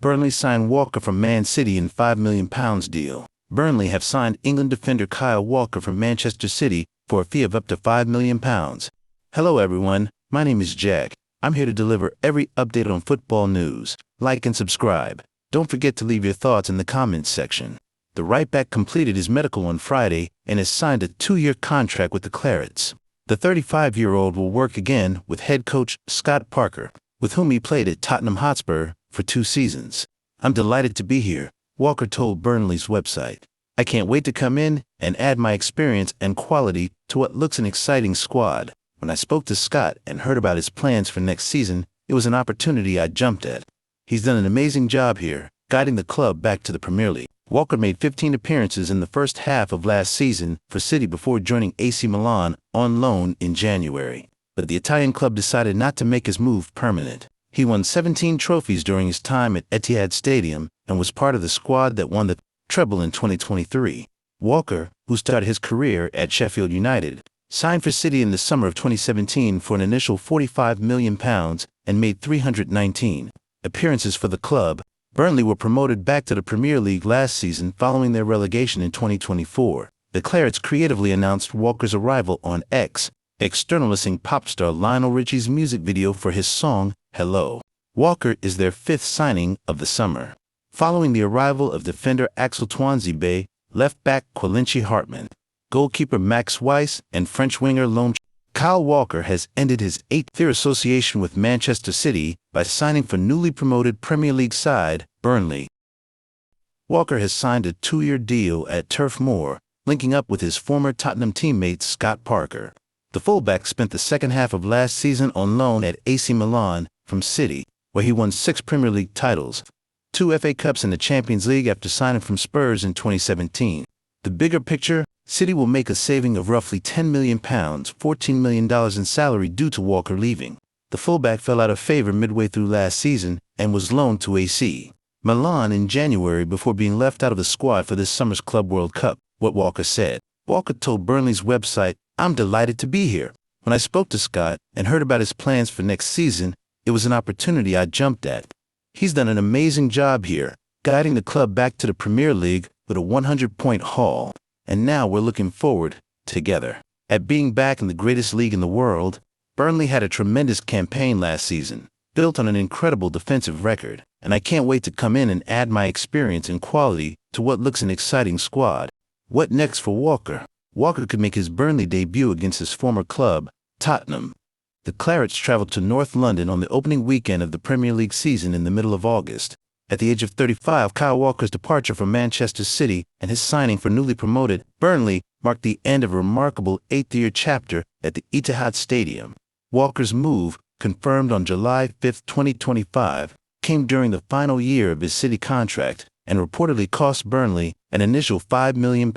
Burnley signed Walker from Man City in £5 million deal. Burnley have signed England defender Kyle Walker from Manchester City for a fee of up to £5 million. Hello everyone, my name is Jack. I'm here to deliver every update on football news. Like and subscribe. Don't forget to leave your thoughts in the comments section. The right back completed his medical on Friday and has signed a 2-year contract with the Clarets. The 35-year-old will work again with head coach Scott Parker, with whom he played at Tottenham Hotspur for 2 seasons. I'm delighted to be here, Walker told Burnley's website. I can't wait to come in and add my experience and quality to what looks an exciting squad. When I spoke to Scott and heard about his plans for next season, it was an opportunity I jumped at. He's done an amazing job here, guiding the club back to the Premier League. Walker made 15 appearances in the first half of last season for City before joining AC Milan on loan in January. But the Italian club decided not to make his move permanent. He won 17 trophies during his time at Etihad Stadium and was part of the squad that won the treble in 2023. Walker, who started his career at Sheffield United, signed for City in the summer of 2017 for an initial £45 million and made 319 appearances for the club. Burnley were promoted back to the Premier League last season following their relegation in 2024. The Clarets creatively announced Walker's arrival on X, externalizing pop star Lionel Richie's music video for his song, Hello. Walker is their 5th signing of the summer, following the arrival of defender Axel Tuanzebe, left-back Kelechi Hartman, goalkeeper Max Weiss, and French winger Lone. Kyle Walker has ended his 8th-year association with Manchester City by signing for newly promoted Premier League side, Burnley. Walker has signed a 2-year deal at Turf Moor, linking up with his former Tottenham teammate Scott Parker. The fullback spent the second half of last season on loan at AC Milan from City, where he won 6 Premier League titles, 2 FA Cups and the Champions League after signing from Spurs in 2017. The bigger picture, City will make a saving of roughly £10 million, $14 million in salary due to Walker leaving. The fullback fell out of favor midway through last season and was loaned to AC Milan in January before being left out of the squad for this summer's Club World Cup, what Walker said. Walker told Burnley's website, "I'm delighted to be here. When I spoke to Scott and heard about his plans for next season, it was an opportunity I jumped at. He's done an amazing job here, guiding the club back to the Premier League with a 100-point haul. And now we're looking forward, together, at being back in the greatest league in the world." Burnley had a tremendous campaign last season, built on an incredible defensive record, and I can't wait to come in and add my experience and quality to what looks an exciting squad. What next for Walker? Walker could make his Burnley debut against his former club, Tottenham. The Clarets traveled to North London on the opening weekend of the Premier League season in the middle of August. At the age of 35, Kyle Walker's departure from Manchester City and his signing for newly promoted Burnley marked the end of a remarkable 8th-year chapter at the Etihad Stadium. Walker's move, confirmed on July 5, 2025, came during the final year of his City contract and reportedly cost Burnley an initial £5 million,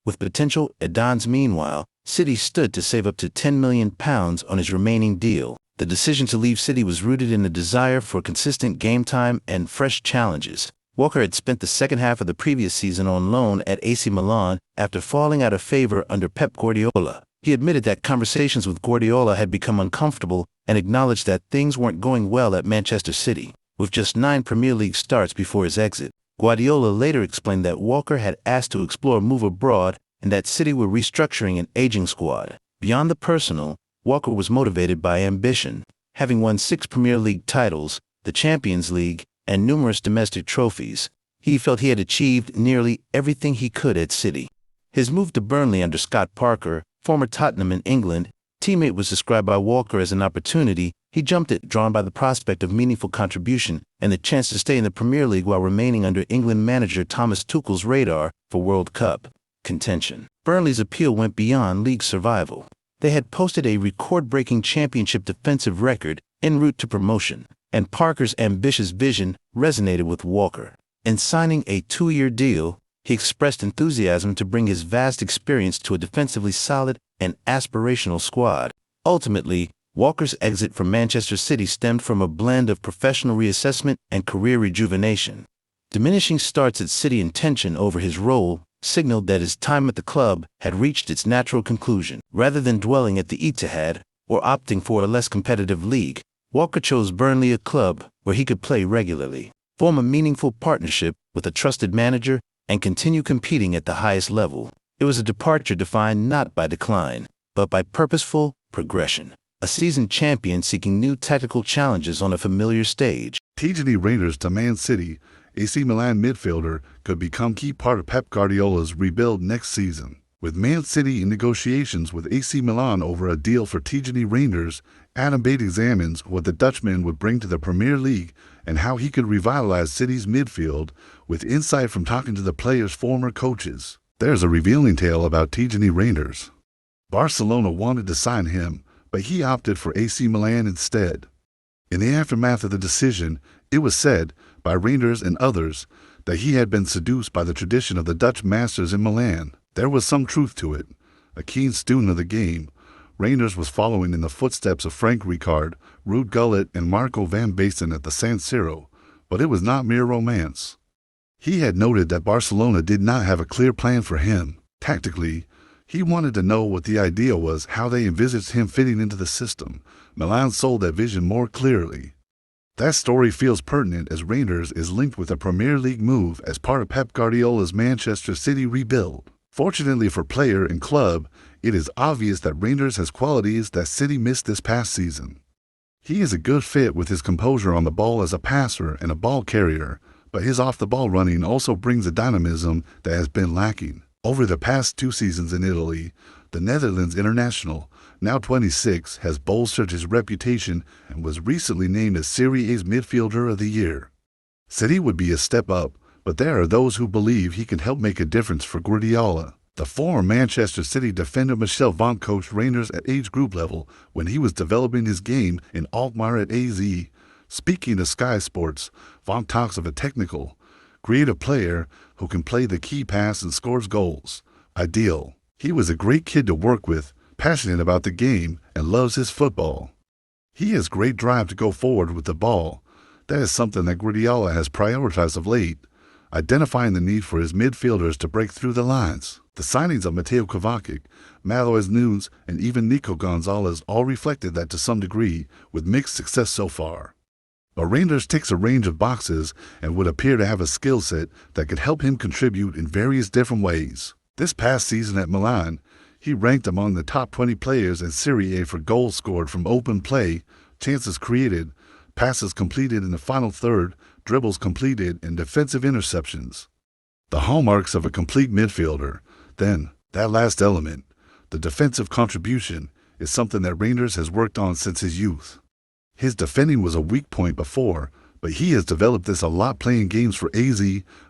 with potential add-ons. Meanwhile, City stood to save up to £10 million on his remaining deal. The decision to leave City was rooted in a desire for consistent game time and fresh challenges. Walker had spent the second half of the previous season on loan at AC Milan after falling out of favor under Pep Guardiola. He admitted that conversations with Guardiola had become uncomfortable and acknowledged that things weren't going well at Manchester City. With just 9 Premier League starts before his exit, Guardiola later explained that Walker had asked to explore a move abroad and that City were restructuring an aging squad. Beyond the personal, Walker was motivated by ambition. Having won 6 Premier League titles, the Champions League, and numerous domestic trophies, he felt he had achieved nearly everything he could at City. His move to Burnley under Scott Parker, former Tottenham in England, teammate, was described by Walker as an opportunity he jumped at, drawn by the prospect of meaningful contribution and the chance to stay in the Premier League while remaining under England manager Thomas Tuchel's radar for World Cup contention. Burnley's appeal went beyond league survival. They had posted a record-breaking championship defensive record en route to promotion, and Parker's ambitious vision resonated with Walker. In signing a 2-year deal, he expressed enthusiasm to bring his vast experience to a defensively solid and aspirational squad. Ultimately, Walker's exit from Manchester City stemmed from a blend of professional reassessment and career rejuvenation. Diminishing starts at City and tension over his role signaled that his time at the club had reached its natural conclusion. Rather than dwelling at the Etihad or opting for a less competitive league, Walker chose Burnley, a club where he could play regularly. form a meaningful partnership with a trusted manager, and continue competing at the highest level. It was a departure defined not by decline, but by purposeful progression. A seasoned champion seeking new tactical challenges on a familiar stage. Tijani Reinders to Man City, AC Milan midfielder could become key part of Pep Guardiola's rebuild next season. With Man City in negotiations with AC Milan over a deal for Tijani Reinders, Adam Bate examines what the Dutchman would bring to the Premier League and how he could revitalize City's midfield with insight from talking to the player's former coaches. There's a revealing tale about Tijani Reinders. Barcelona wanted to sign him, but he opted for AC Milan instead. In the aftermath of the decision, it was said, by Reinders and others, that he had been seduced by the tradition of the Dutch masters in Milan. There was some truth to it. A keen student of the game, Reinders was following in the footsteps of Frank Rijkaard, Ruud Gullit, and Marco van Basten at the San Siro, but it was not mere romance. He had noted that Barcelona did not have a clear plan for him. Tactically, he wanted to know what the idea was, how they envisaged him fitting into the system. Milan sold that vision more clearly. That story feels pertinent as Reinders is linked with a Premier League move as part of Pep Guardiola's Manchester City rebuild. Fortunately for player and club, it is obvious that Reinders has qualities that City missed this past season. He is a good fit with his composure on the ball as a passer and a ball carrier, but his off-the-ball running also brings a dynamism that has been lacking. Over the past 2 seasons in Italy, the Netherlands international, now 26, has bolstered his reputation and was recently named as Serie A's Midfielder of the Year. City would be a step up, but there are those who believe he can help make a difference for Guardiola. The former Manchester City defender Michel Vonk coached Reinders at age group level when he was developing his game in Alkmaar at AZ. Speaking to Sky Sports, Vonk talks of a technical, creative player who can play the key pass and scores goals. Ideal. He was a great kid to work with, passionate about the game, and loves his football. He has great drive to go forward with the ball. That is something that Guardiola has prioritized of late, identifying the need for his midfielders to break through the lines. The signings of Mateo Kovacic, Matheus Nunes, and even Nico Gonzalez all reflected that to some degree, with mixed success so far. But Reinders ticks a range of boxes and would appear to have a skill set that could help him contribute in various different ways. This past season at Milan, he ranked among the top 20 players in Serie A for goals scored from open play, chances created, passes completed in the final third, dribbles completed, and defensive interceptions. The hallmarks of a complete midfielder. Then, that last element, the defensive contribution, is something that Reinders has worked on since his youth. His defending was a weak point before, but he has developed this a lot playing games for AZ,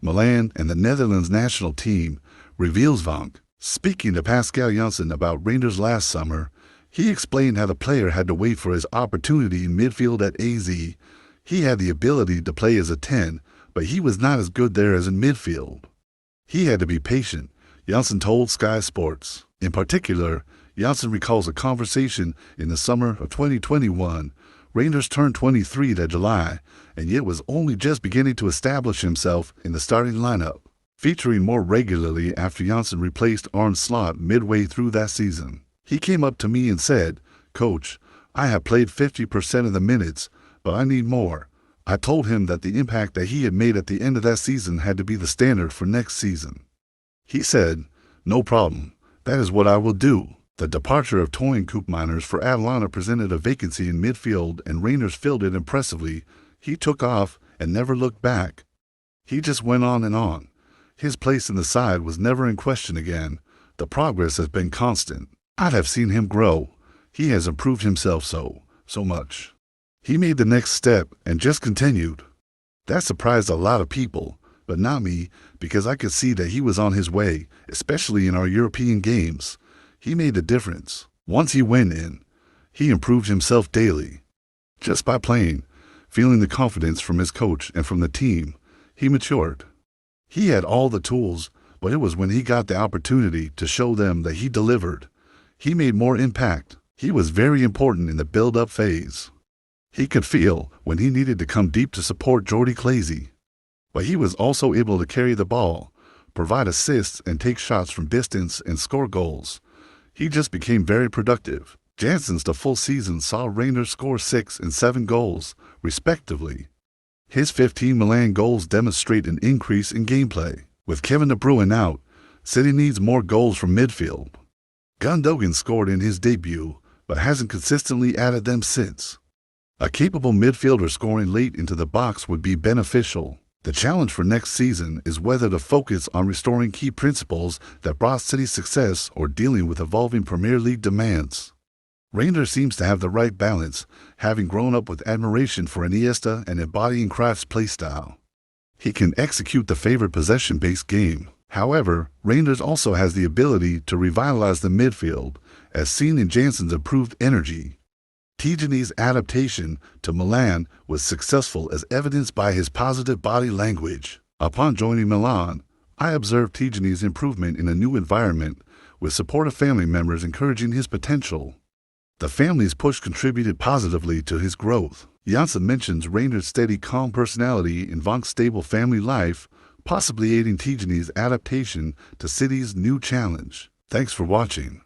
Milan, and the Netherlands national team, reveals Vonk. Speaking to Pascal Janssen about Reinders last summer, he explained how the player had to wait for his opportunity in midfield at AZ. He had the ability to play as a 10, but he was not as good there as in midfield. He had to be patient, Janssen told Sky Sports. In particular, Janssen recalls a conversation in the summer of 2021. Reinders turned 23 that July, and yet was only just beginning to establish himself in the starting lineup, featuring more regularly after Janssen replaced Arne Slot midway through that season. He came up to me and said, "Coach, I have played 50% of the minutes, but I need more." I told him that the impact that he had made at the end of that season had to be the standard for next season. He said, "No problem. That is what I will do." The departure of Toyin Koopmeiners for Atalanta presented a vacancy in midfield, and Reinders filled it impressively. He took off and never looked back. He just went on and on. His place in the side was never in question again. The progress has been constant. I'd have seen him grow. He has improved himself so much. He made the next step and just continued. That surprised a lot of people, but not me, because I could see that he was on his way, especially in our European games. He made a difference. Once he went in, he improved himself daily. Just by playing, feeling the confidence from his coach and from the team, he matured. He had all the tools, but it was when he got the opportunity to show them that he delivered. He made more impact. He was very important in the build-up phase. He could feel when he needed to come deep to support Jordi Clazy. But he was also able to carry the ball, provide assists, and take shots from distance and score goals. He just became very productive. Janssen's the full season saw Reinders score 6 and 7 goals, respectively. His 15 Milan goals demonstrate an increase in gameplay. With Kevin De Bruyne out, City needs more goals from midfield. Gundogan scored in his debut, but hasn't consistently added them since. A capable midfielder scoring late into the box would be beneficial. The challenge for next season is whether to focus on restoring key principles that brought City's success or dealing with evolving Premier League demands. Reinders seems to have the right balance, having grown up with admiration for Iniesta and embodying Cruyff's playstyle. He can execute the favorite possession-based game. However, Reinders also has the ability to revitalize the midfield, as seen in Jansen's improved energy. Tijani's adaptation to Milan was successful as evidenced by his positive body language. Upon joining Milan, I observed Tijani's improvement in a new environment, with supportive family members encouraging his potential. The family's push contributed positively to his growth. Jansen mentions Reinders' steady, calm personality and Vonk's stable family life, possibly aiding Tijani's adaptation to City's new challenge. Thanks for watching.